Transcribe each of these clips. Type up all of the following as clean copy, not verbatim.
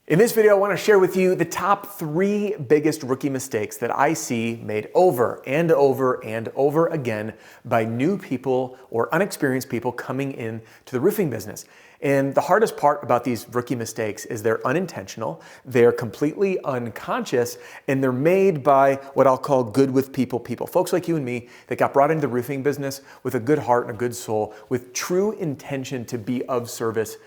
In this video, I want to share with you the top 3 biggest rookie mistakes that I see made over and over and over again by new people or unexperienced people coming in to the roofing business. And the hardest part about these rookie mistakes is they're unintentional, they're completely unconscious, and they're made by what I'll call good with people. Folks like you and me that got brought into the roofing business with a good heart and a good soul, with true intention to be of service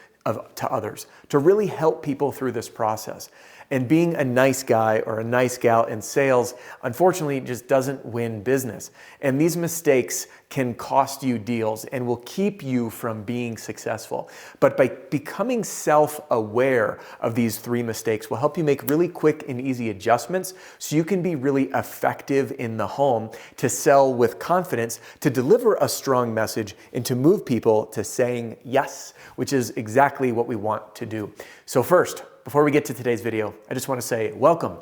to others, to really help people through this process. And being a nice guy or a nice gal in sales, unfortunately, just doesn't win business. And these mistakes can cost you deals and will keep you from being successful. But by becoming self-aware of these 3 mistakes will help you make really quick and easy adjustments so you can be really effective in the home, to sell with confidence, to deliver a strong message, and to move people to saying yes, which is exactly what we want to do. So first, before we get to today's video, I just want to say welcome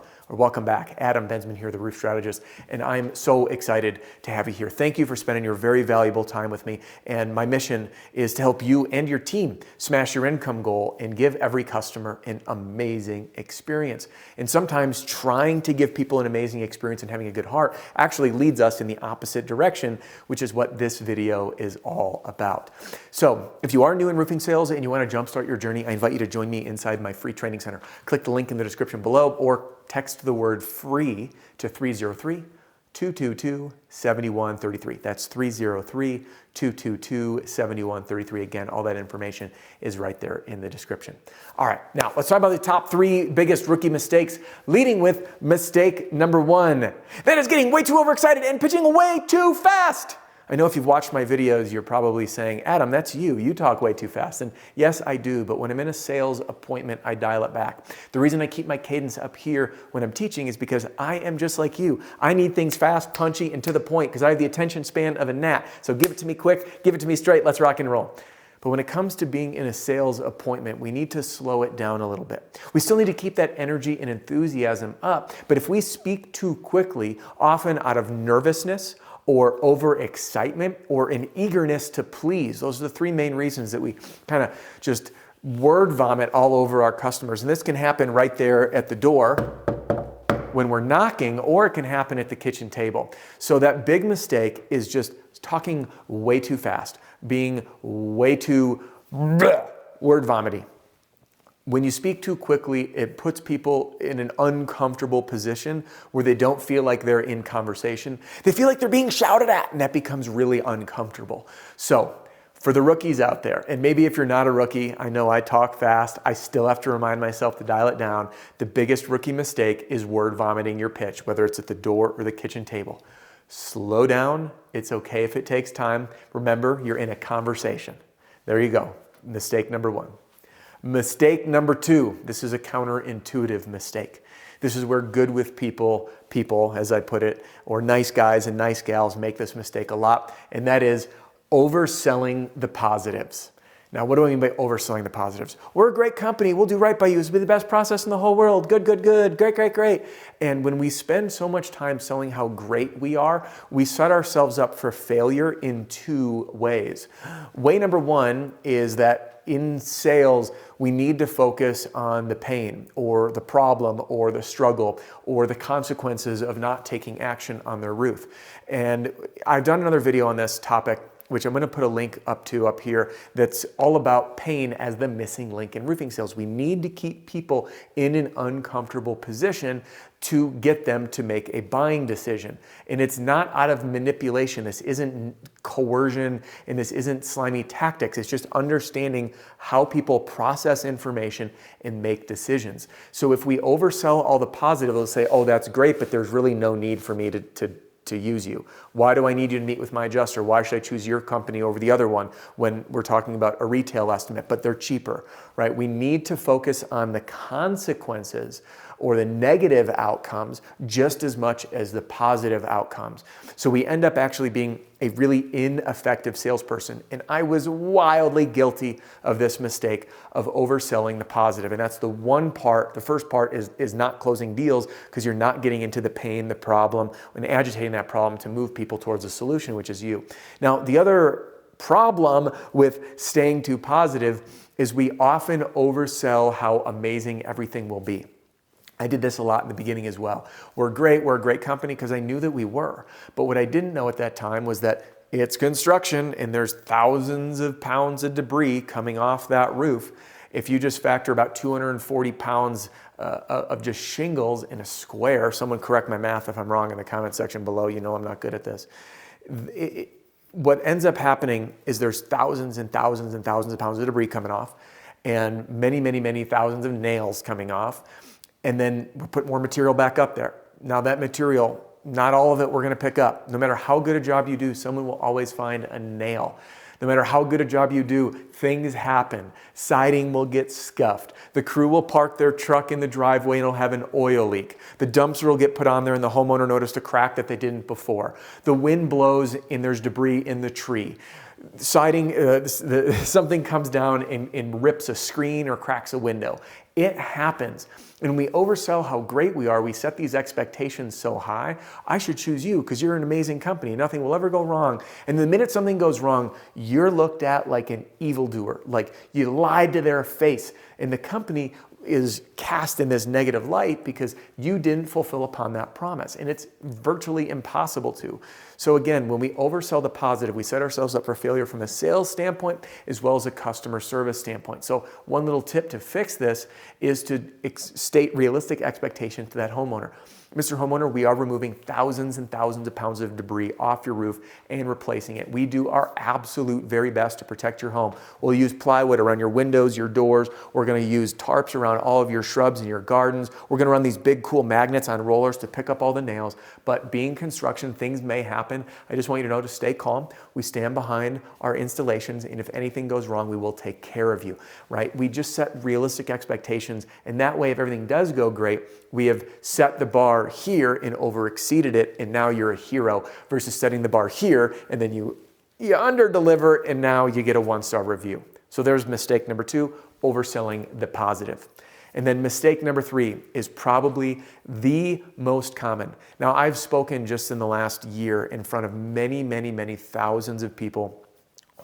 back. Adam Bensman here, the Roof Strategist, and I'm so excited to have you here. Thank you for spending your very valuable time with me, and my mission is to help you and your team smash your income goal and give every customer an amazing experience. And sometimes trying to give people an amazing experience and having a good heart actually leads us in the opposite direction, which is what this video is all about. So if you are new in roofing sales and you want to jumpstart your journey, I invite you to join me inside my free training center. Click the link in the description below or text the word FREE to 303-222-7133. That's 303-222-7133. Again, all that information is right there in the description. All right, now let's talk about the top 3 biggest rookie mistakes, leading with mistake number 1. That is getting way too overexcited and pitching way too fast. I know if you've watched my videos, you're probably saying, Adam, that's you. You talk way too fast. And yes, I do, but when I'm in a sales appointment, I dial it back. The reason I keep my cadence up here when I'm teaching is because I am just like you. I need things fast, punchy, and to the point because I have the attention span of a gnat. So give it to me quick, give it to me straight, let's rock and roll. But when it comes to being in a sales appointment, we need to slow it down a little bit. We still need to keep that energy and enthusiasm up, but if we speak too quickly, often out of nervousness, or overexcitement, or an eagerness to please. Those are the 3 main reasons that we kind of just word vomit all over our customers. And this can happen right there at the door when we're knocking, or it can happen at the kitchen table. So that big mistake is just talking way too fast, being way too word vomity. When you speak too quickly, it puts people in an uncomfortable position where they don't feel like they're in conversation. They feel like they're being shouted at, and that becomes really uncomfortable. So for the rookies out there, and maybe if you're not a rookie, I know I talk fast, I still have to remind myself to dial it down. The biggest rookie mistake is word vomiting your pitch, whether it's at the door or the kitchen table. Slow down. It's okay if it takes time. Remember, you're in a conversation. There you go. Mistake number 1. Mistake number 2, this is a counterintuitive mistake. This is where good with people, as I put it, or nice guys and nice gals make this mistake a lot, and that is overselling the positives. Now, what do I mean by overselling the positives? We're a great company. We'll do right by you. This will be the best process in the whole world. Good, good, good. Great, great, great. And when we spend so much time selling how great we are, we set ourselves up for failure in 2 ways. Way number 1 is that in sales, we need to focus on the pain or the problem or the struggle or the consequences of not taking action on their roof. And I've done another video on this topic, which I'm going to put a link up here, that's all about pain as the missing link in roofing sales. We need to keep people in an uncomfortable position to get them to make a buying decision. And it's not out of manipulation. This isn't coercion, and this isn't slimy tactics. It's just understanding how people process information and make decisions. So if we oversell all the positive, they'll say, oh, that's great, but there's really no need for me to use you. Why do I need you to meet with my adjuster? Why should I choose your company over the other one when we're talking about a retail estimate, but they're cheaper, right? We need to focus on the consequences or the negative outcomes just as much as the positive outcomes. So we end up actually being a really ineffective salesperson. And I was wildly guilty of this mistake of overselling the positive. And that's the one part. The first part is not closing deals because you're not getting into the pain, the problem, and agitating that problem to move people towards a solution, which is you. Now, the other problem with staying too positive is we often oversell how amazing everything will be. I did this a lot in the beginning as well. We're a great company, because I knew that we were. But what I didn't know at that time was that it's construction and there's thousands of pounds of debris coming off that roof. If you just factor about 240 pounds of just shingles in a square, someone correct my math if I'm wrong in the comment section below, you know I'm not good at this. What ends up happening is there's thousands and thousands and thousands of pounds of debris coming off, and many, many, many thousands of nails coming off. And then we put more material back up there. Now that material, not all of it we're gonna pick up. No matter how good a job you do, someone will always find a nail. No matter how good a job you do, things happen. Siding will get scuffed. The crew will park their truck in the driveway and it'll have an oil leak. The dumpster will get put on there and the homeowner noticed a crack that they didn't before. The wind blows and there's debris in the tree. Siding, something comes down and rips a screen or cracks a window. It happens. And we oversell how great we are. We set these expectations so high. I should choose you because you're an amazing company. Nothing will ever go wrong. And the minute something goes wrong, you're looked at like an evildoer, like you lied to their face. And the company is cast in this negative light because you didn't fulfill upon that promise. And it's virtually impossible to. So again, when we oversell the positive, we set ourselves up for failure from a sales standpoint as well as a customer service standpoint. So one little tip to fix this is to state realistic expectations to that homeowner. Mr. Homeowner, we are removing thousands and thousands of pounds of debris off your roof and replacing it. We do our absolute very best to protect your home. We'll use plywood around your windows, your doors. We're going to use tarps around all of your shrubs and your gardens. We're going to run these big cool magnets on rollers to pick up all the nails. But being construction, things may happen. I just want you to know to stay calm. We stand behind our installations, and if anything goes wrong, we will take care of you, right? We just set realistic expectations, and that way, if everything does go great, we have set the bar here and over exceeded it, and now you're a hero, versus setting the bar here and then you under deliver and now you get a 1-star review. So there's mistake number 2, overselling the positive. And then mistake number 3 is probably the most common. Now I've spoken just in the last year in front of many, many, many thousands of people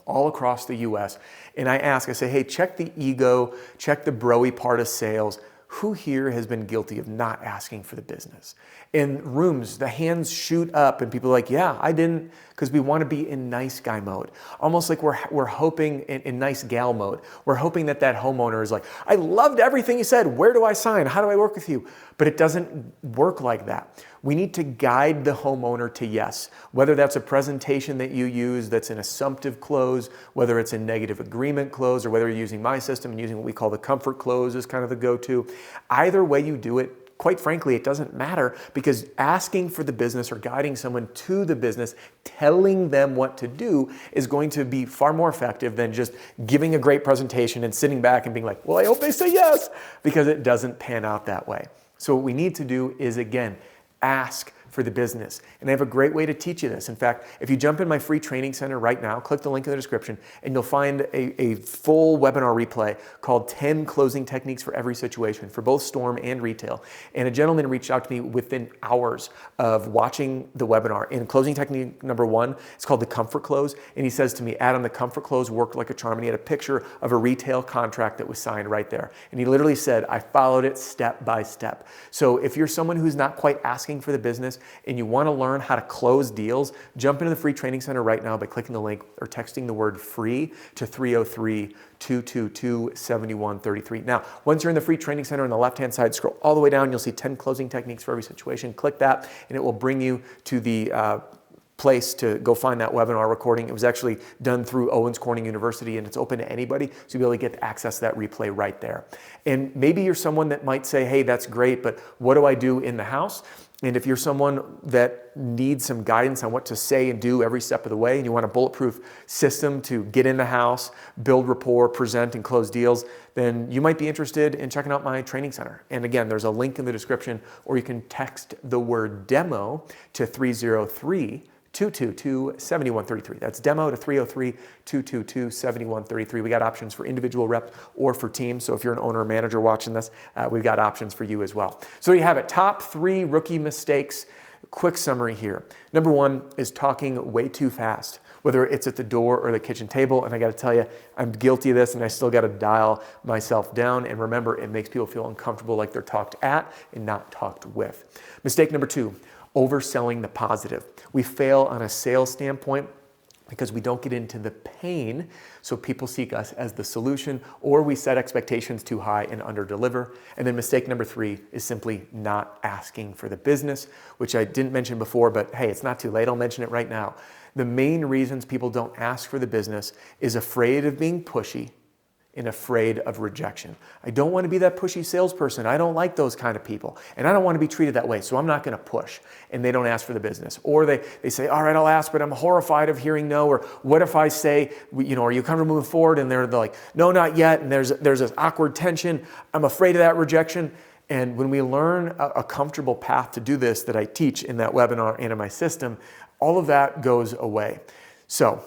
all across the US. And I say, hey, check the ego, check the bro-y part of sales. Who here has been guilty of not asking for the business? In rooms, the hands shoot up and people are like, yeah, I didn't, because we want to be in nice guy mode. Almost like we're hoping in nice gal mode. We're hoping that homeowner is like, I loved everything you said. Where do I sign? How do I work with you? But it doesn't work like that. We need to guide the homeowner to yes, whether that's a presentation that you use that's an assumptive close, whether it's a negative agreement close, or whether you're using my system and using what we call the comfort close as kind of the go-to. Either way you do it, quite frankly, it doesn't matter, because asking for the business or guiding someone to the business, telling them what to do is going to be far more effective than just giving a great presentation and sitting back and being like, well, I hope they say yes, because it doesn't pan out that way. So what we need to do is, again, ask for the business. And I have a great way to teach you this. In fact, if you jump in my free training center right now, click the link in the description, and you'll find a full webinar replay called 10 Closing Techniques for Every Situation for both Storm and Retail. And a gentleman reached out to me within hours of watching the webinar. And closing technique number 1, it's called the comfort close. And he says to me, Adam, the comfort close worked like a charm. And he had a picture of a retail contract that was signed right there. And he literally said, I followed it step by step. So if you're someone who's not quite asking for the business, and you want to learn how to close deals, jump into the free training center right now by clicking the link or texting the word free to 303-222-7133. Now, once you're in the free training center on the left-hand side, scroll all the way down, you'll see 10 closing techniques for every situation. Click that, and it will bring you to the place to go find that webinar recording. It was actually done through Owens Corning University, and it's open to anybody, so you'll be able to get access to that replay right there. And maybe you're someone that might say, hey, that's great, but what do I do in the house? And if you're someone that needs some guidance on what to say and do every step of the way, and you want a bulletproof system to get in the house, build rapport, present, and close deals, then you might be interested in checking out my training center. And again, there's a link in the description, or you can text the word demo to 303-222-7133. That's demo to 303-222-7133. We got options for individual reps or for teams. So if you're an owner or manager watching this, we've got options for you as well. So you have it. Top 3 rookie mistakes. Quick summary here. Number 1 is talking way too fast. whether it's at the door or the kitchen table. And I got to tell you, I'm guilty of this, and I still got to dial myself down. And remember, it makes people feel uncomfortable, like they're talked at and not talked with. Mistake number 2, overselling the positive. We fail on a sales standpoint because we don't get into the pain, so people seek us as the solution, or we set expectations too high and underdeliver. And then mistake number 3 is simply not asking for the business, which I didn't mention before, but hey, it's not too late, I'll mention it right now. The main reasons people don't ask for the business is afraid of being pushy and afraid of rejection. I don't want to be that pushy salesperson. I don't like those kind of people. And I don't want to be treated that way, so I'm not going to push. And they don't ask for the business. Or they say, all right, I'll ask, but I'm horrified of hearing no. Or what if I say, are you comfortable moving forward? And they're like, no, not yet. And there's this awkward tension. I'm afraid of that rejection. And when we learn a comfortable path to do this that I teach in that webinar and in my system, all of that goes away. So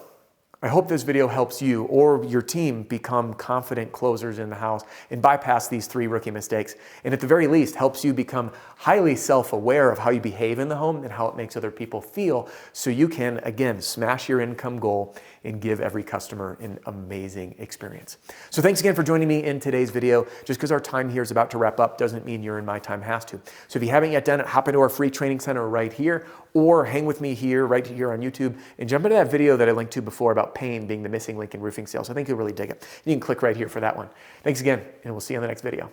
I hope this video helps you or your team become confident closers in the house and bypass these 3 rookie mistakes. And at the very least, helps you become highly self-aware of how you behave in the home and how it makes other people feel, so you can, again, smash your income goal and give every customer an amazing experience. So thanks again for joining me in today's video. Just because our time here is about to wrap up doesn't mean your and my time has to. So if you haven't yet done it, hop into our free training center right here, or hang with me here, right here on YouTube, and jump into that video that I linked to before about pain being the missing link in roofing sales. I think you'll really dig it. You can click right here for that one. Thanks again, and we'll see you on the next video.